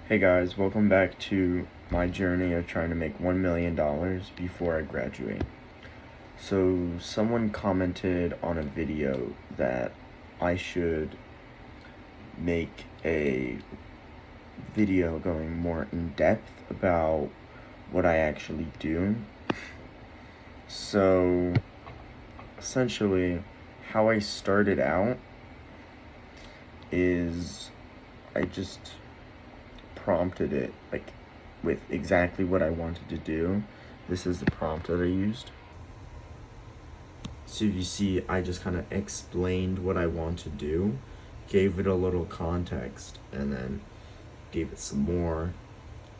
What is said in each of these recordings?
Hey guys, welcome back to my journey of trying to make $1 million before I graduate. So, someone commented on a video that I should make a video going more in depth about what I actually do. So, essentially, how I started out is I just prompted it with exactly what I wanted to do. This is the prompt that I used. So if you see, I just kind of explained what I want to do, gave it a little context, and then gave it some more.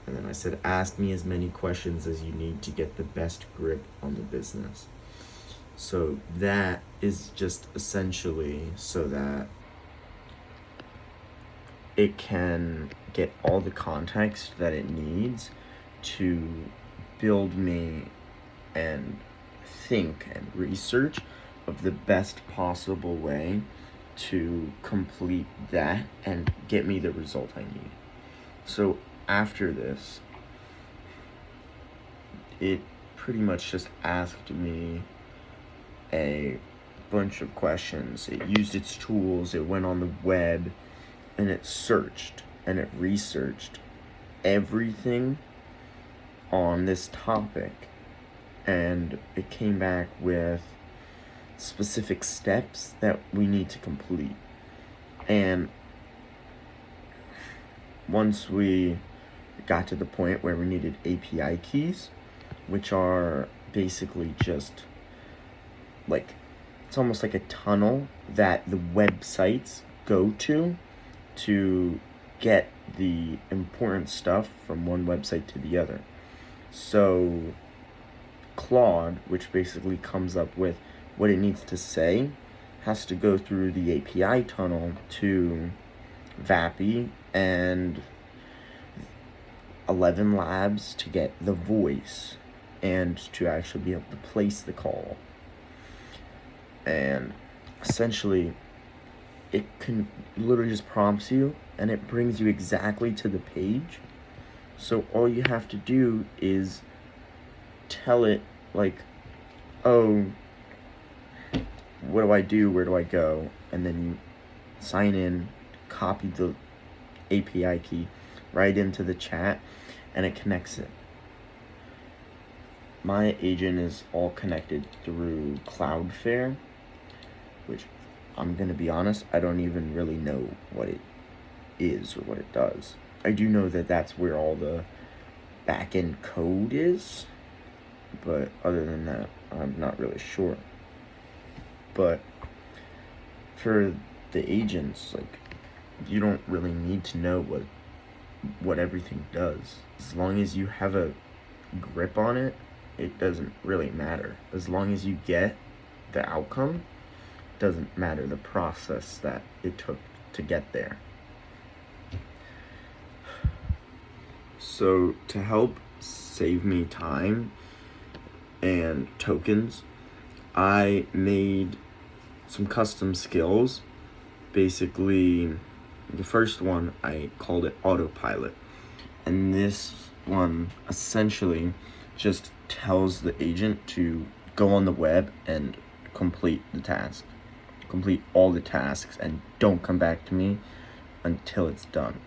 And then I said, ask me as many questions as you need to get the best grip on the business. So that is just essentially so that it can get all the context that it needs to build me and think and research of the best possible way to complete that and get me the result I need. So after this, it pretty much just asked me a bunch of questions. It used its tools, it went on the web, and it searched and it researched everything on this topic, and it came back with specific steps that we need to complete. And once we got to the point where we needed API keys, which are basically just it's almost like a tunnel that the websites go to get the important stuff from one website to the other. So Claude, which basically comes up with what it needs to say, has to go through the API tunnel to Vappy and 11 Labs to get the voice and to actually be able to place the call. And essentially, it can literally just prompts you and it brings you exactly to the page. So all you have to do is tell it oh, what do I do? Where do I go? And then you sign in, copy the API key right into the chat, and it connects it. My agent is all connected through Cloudflare, which I'm going to be honest, I don't even really know what it is or what it does. I do know that that's where all the back-end code is, but other than that, I'm not really sure. But for the agents, you don't really need to know what everything does. As long as you have a grip on it, it doesn't really matter. As long as you get the outcome, it doesn't matter the process that it took to get there. So to help save me time and tokens, I made some custom skills. Basically, the first one, I called it autopilot. And this one essentially just tells the agent to go on the web and complete the task. Complete all the tasks and don't come back to me until it's done.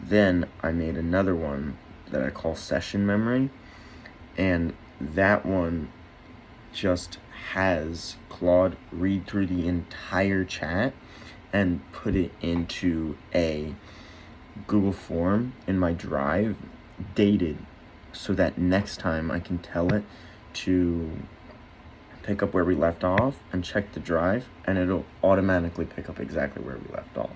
Then I made another one that I call session memory, and that one just has Claude read through the entire chat and put it into a Google form in my drive, dated, so that next time I can tell it to pick up where we left off and check the drive, and it'll automatically pick up exactly where we left off.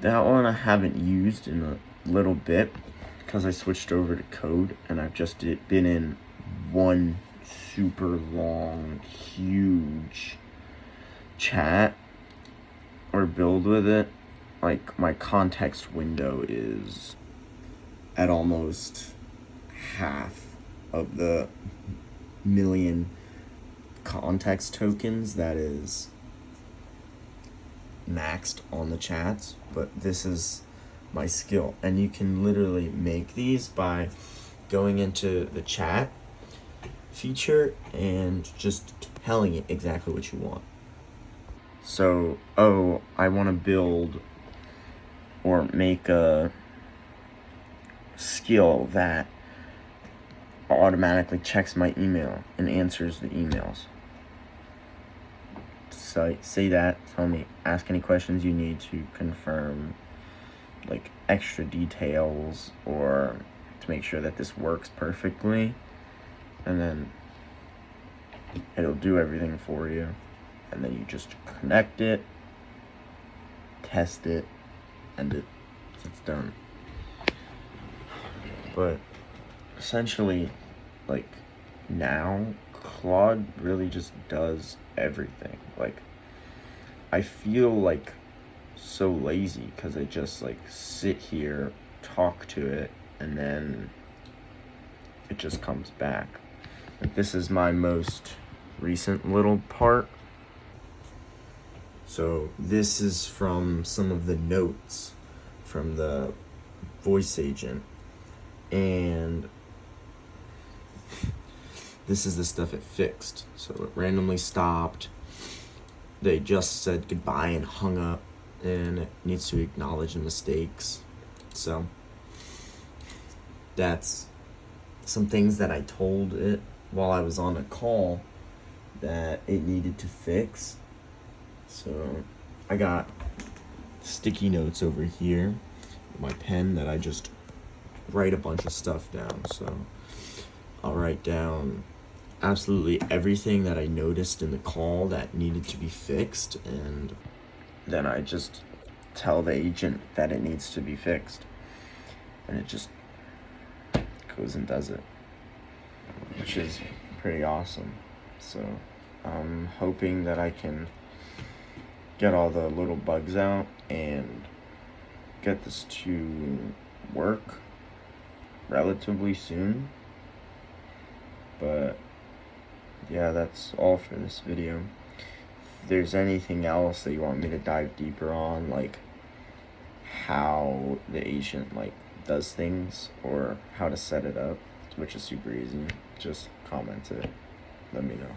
That one I haven't used in a little bit because I switched over to code, and I've just been in one super long, huge chat or build with it. My context window is at almost half of the million context tokens that is maxed on the chats, but this is my skill. And you can literally make these by going into the chat feature and just telling it exactly what you want. So, oh, I want to build or make a skill that automatically checks my email and answers the emails. So say that, tell me, ask any questions you need to confirm like extra details or to make sure that this works perfectly, and then it'll do everything for you, and then you just connect it, test it, and it's done. But essentially, like, now Claude really just does everything. Like, I feel like so lazy because I just like sit here, talk to it, and then it just comes back. Like, this is my most recent little part. So this is from some of the notes from the voice agent, and this is the stuff it fixed. So it randomly stopped, they just said goodbye and hung up, and it needs to acknowledge the mistakes. So that's some things that I told it while I was on a call that it needed to fix. So I got sticky notes over here with my pen that I just write a bunch of stuff down. So I'll write down absolutely everything that I noticed in the call that needed to be fixed, and then I just tell the agent that it needs to be fixed, and it just goes and does it, which is pretty awesome. So I'm hoping that I can get all the little bugs out and get this to work relatively soon. But yeah, that's all for this video. If there's anything else that you want me to dive deeper on, like how the agent like does things or how to set it up, which is super easy, just comment it, let me know.